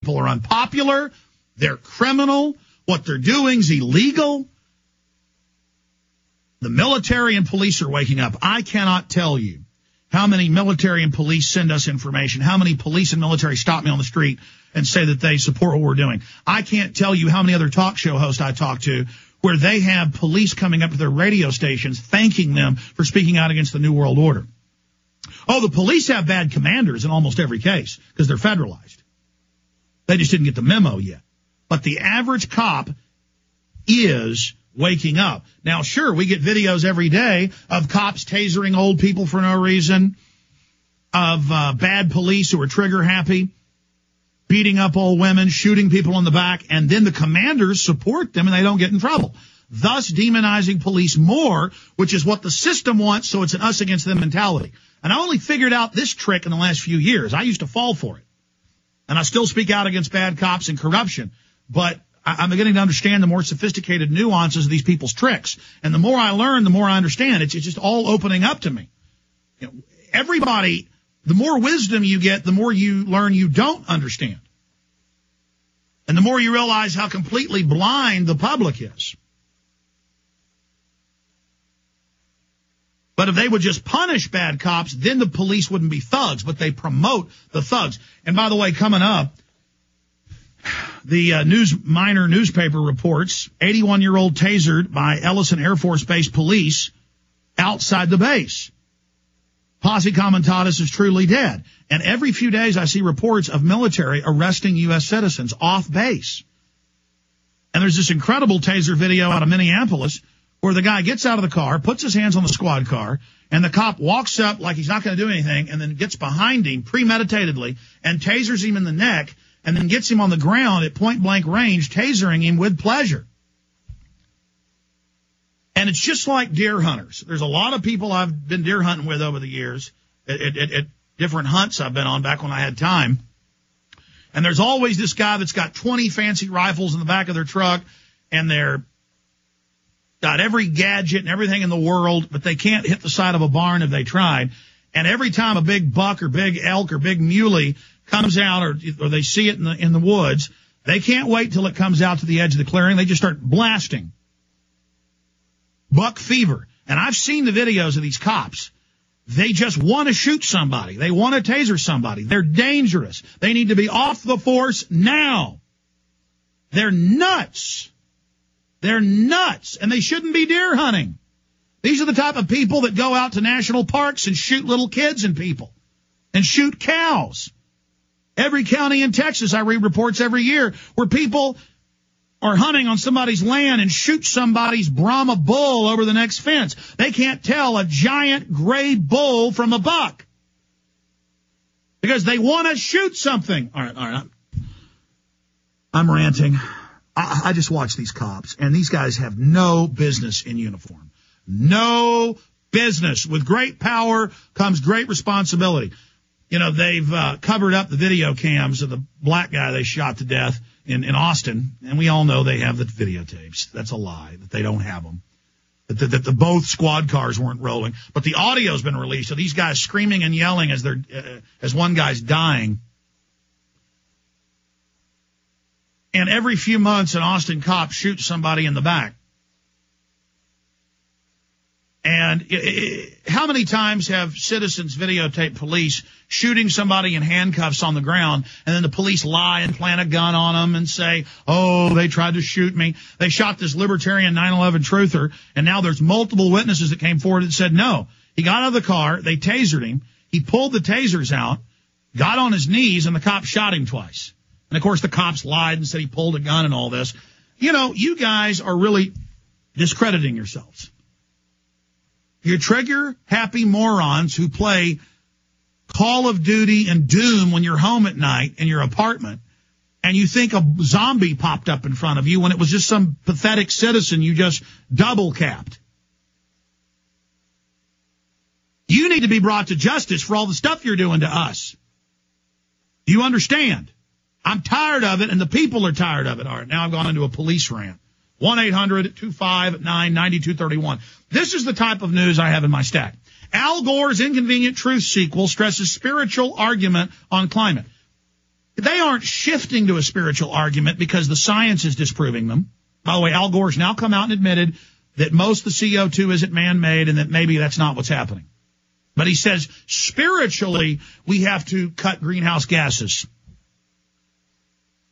people are unpopular. They're criminal. What they're doing is illegal. The military and police are waking up. I cannot tell you how many military and police send us information, how many police and military stop me on the street and say that they support what we're doing. I can't tell you how many other talk show hosts I talk to where they have police coming up to their radio stations thanking them for speaking out against the New World Order. Oh, the police have bad commanders in almost every case because they're federalized. They just didn't get the memo yet. But the average cop is waking up. Now, sure, we get videos every day of cops tasering old people for no reason, of bad police who are trigger happy, beating up old women, shooting people in the back, and then the commanders support them and they don't get in trouble, thus demonizing police more, which is what the system wants, so it's an us against them mentality. And I only figured out this trick in the last few years. I used to fall for it. And I still speak out against bad cops and corruption, but I'm beginning to understand the more sophisticated nuances of these people's tricks. And the more I learn, the more I understand. It's just all opening up to me. You know, everybody, the more wisdom you get, the more you learn you don't understand. And the more you realize how completely blind the public is. But if they would just punish bad cops, then the police wouldn't be thugs, but they promote the thugs. And by the way, coming up, the Miner newspaper reports 81-year-old tasered by Ellison Air Force Base police outside the base. Posse Comitatus is truly dead. And every few days I see reports of military arresting U.S. citizens off base. And there's this incredible taser video out of Minneapolis where the guy gets out of the car, puts his hands on the squad car, and the cop walks up like he's not going to do anything and then gets behind him premeditatedly and tasers him in the neck and then gets him on the ground at point-blank range, tasering him with pleasure. And it's just like deer hunters. There's a lot of people I've been deer hunting with over the years at different hunts I've been on back when I had time. And there's always this guy that's got 20 fancy rifles in the back of their truck, and they're got every gadget and everything in the world, but they can't hit the side of a barn if they tried. And every time a big buck or big elk or big muley comes out or they see it in the woods, they can't wait till it comes out to the edge of the clearing. They just start blasting. Buck fever. And I've seen the videos of these cops. They just want to shoot somebody. They want to taser somebody. They're dangerous. They need to be off the force now. They're nuts. They're nuts. And they shouldn't be deer hunting. These are the type of people that go out to national parks and shoot little kids and people and shoot cows. Every county in Texas, I read reports every year where people are hunting on somebody's land and shoot somebody's Brahma bull over the next fence. They can't tell a giant gray bull from a buck because they want to shoot something. All right. I'm ranting. I just watch these cops, and these guys have no business in uniform. No business. With great power comes great responsibility. You know, they've covered up the video cams of the black guy they shot to death in Austin, and we all know they have the videotapes. That's a lie, that they don't have them, that the both squad cars weren't rolling. But the audio's been released, so these guys screaming and yelling as one guy's dying. And every few months, an Austin cop shoots somebody in the back. And how many times have citizens videotaped police shooting somebody in handcuffs on the ground, and then the police lie and plant a gun on them and say, oh, they tried to shoot me. They shot this libertarian 9/11 truther, and now there's multiple witnesses that came forward and said, no. He got out of the car, they tasered him, he pulled the tasers out, got on his knees, and the cop shot him twice. And, of course, the cops lied and said he pulled a gun and all this. You know, you guys are really discrediting yourselves. You're trigger-happy morons who play Call of Duty and Doom when you're home at night in your apartment, and you think a zombie popped up in front of you when it was just some pathetic citizen you just double-capped. You need to be brought to justice for all the stuff you're doing to us. Do you understand? I'm tired of it, and the people are tired of it. All right, now I've gone into a police rant. 1-800-259-9231. This is the type of news I have in my stack. Al Gore's Inconvenient Truth sequel stresses spiritual argument on climate. They aren't shifting to a spiritual argument because the science is disproving them. By the way, Al Gore's now come out and admitted that most of the CO2 isn't man-made and that maybe that's not what's happening. But he says spiritually we have to cut greenhouse gases.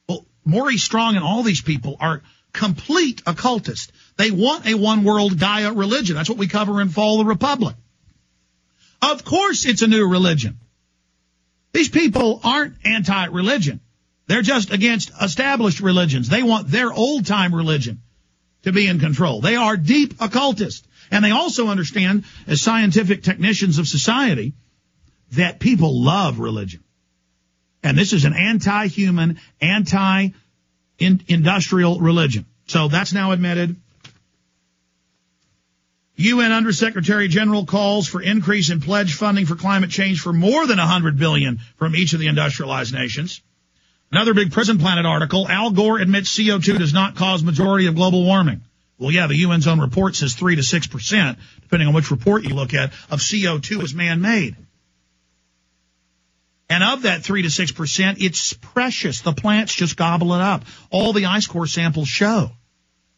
Well, Maurice Strong and all these people are complete occultists. They want a one-world Gaia religion. That's what we cover in Fall of the Republic. Of course it's a new religion. These people aren't anti-religion. They're just against established religions. They want their old-time religion to be in control. They are deep occultists. And they also understand, as scientific technicians of society, that people love religion. And this is an anti-human, anti-industrial religion. So that's now admitted. UN Undersecretary General calls for increase in pledge funding for climate change for more than $100 billion from each of the industrialized nations. Another big Prison Planet article, Al Gore admits CO2 does not cause majority of global warming. Well, yeah, the UN's own report says 3 to 6%, depending on which report you look at, of CO2 is man-made. And of that 3 to 6%, it's precious. The plants just gobble it up. All the ice core samples show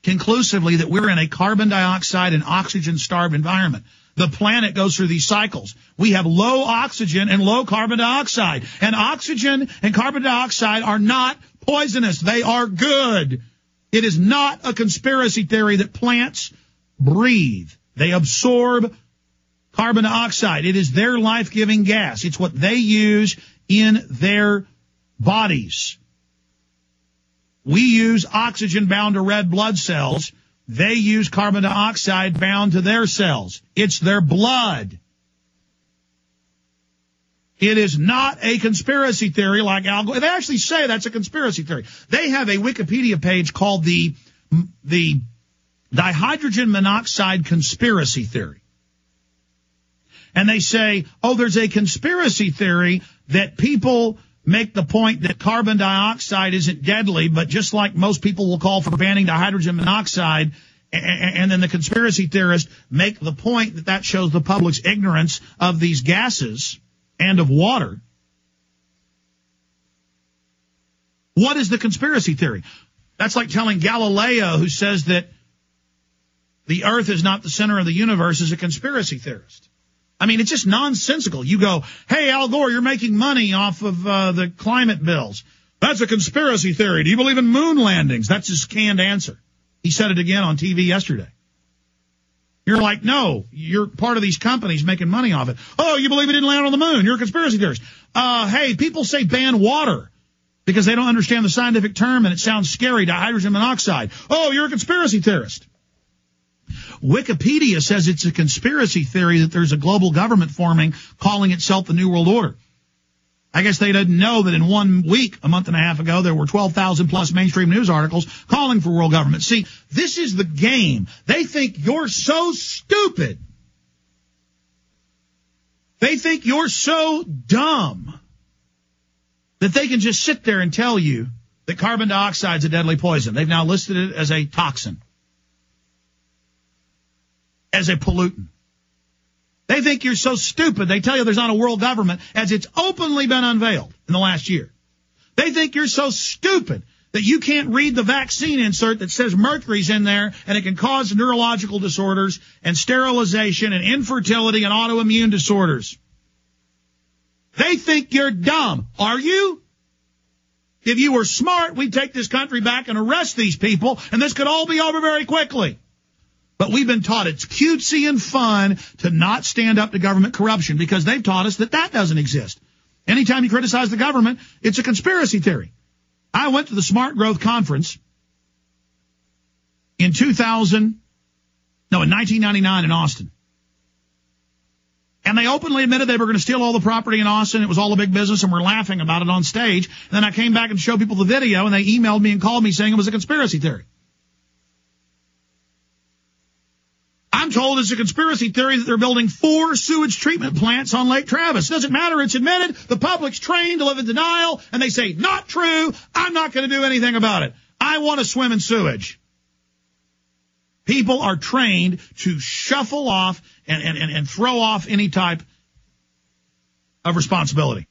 conclusively that we're in a carbon dioxide and oxygen-starved environment. The planet goes through these cycles. We have low oxygen and low carbon dioxide. And oxygen and carbon dioxide are not poisonous. They are good. It is not a conspiracy theory that plants breathe. They absorb carbon dioxide. It is their life-giving gas. It's what they use in their bodies. We use oxygen bound to red blood cells. They use carbon dioxide bound to their cells. It's their blood. It is not a conspiracy theory like Al Gore. They actually say that's a conspiracy theory. They have a Wikipedia page called the dihydrogen monoxide conspiracy theory. And they say, oh, there's a conspiracy theory that people make the point that carbon dioxide isn't deadly, but just like most people will call for banning dihydrogen monoxide, and then the conspiracy theorists make the point that that shows the public's ignorance of these gases and of water. What is the conspiracy theory? That's like telling Galileo, who says that the earth is not the center of the universe, is a conspiracy theorist. I mean, it's just nonsensical. You go, hey, Al Gore, you're making money off of the climate bills. That's a conspiracy theory. Do you believe in moon landings? That's his canned answer. He said it again on TV yesterday. You're like, no, you're part of these companies making money off it. Oh, you believe it didn't land on the moon. You're a conspiracy theorist. Hey, people say ban water because they don't understand the scientific term and it sounds scary, dihydrogen monoxide. Oh, you're a conspiracy theorist. Wikipedia says it's a conspiracy theory that there's a global government forming calling itself the New World Order. I guess they didn't know that in 1 week, a month and a half ago, there were 12,000 plus mainstream news articles calling for world government. See, this is the game. They think you're so stupid. They think you're so dumb that they can just sit there and tell you that carbon dioxide is a deadly poison. They've now listed it as a toxin, as a pollutant. They think you're so stupid. They tell you there's not a world government, as it's openly been unveiled in the last year. They think you're so stupid that you can't read the vaccine insert that says mercury's in there and it can cause neurological disorders and sterilization and infertility and autoimmune disorders. They think you're dumb. Are you? If you were smart, we'd take this country back and arrest these people, and this could all be over very quickly. But we've been taught it's cutesy and fun to not stand up to government corruption because they've taught us that that doesn't exist. Anytime you criticize the government, it's a conspiracy theory. I went to the Smart Growth Conference in 1999 in Austin. And they openly admitted they were going to steal all the property in Austin. It was all a big business, and we're laughing about it on stage. And then I came back and showed people the video, and they emailed me and called me saying it was a conspiracy theory. I'm told it's a conspiracy theory that they're building 4 sewage treatment plants on Lake Travis. It doesn't matter. It's admitted. The public's trained to live in denial, and they say, not true. I'm not going to do anything about it. I want to swim in sewage. People are trained to shuffle off and throw off any type of responsibility.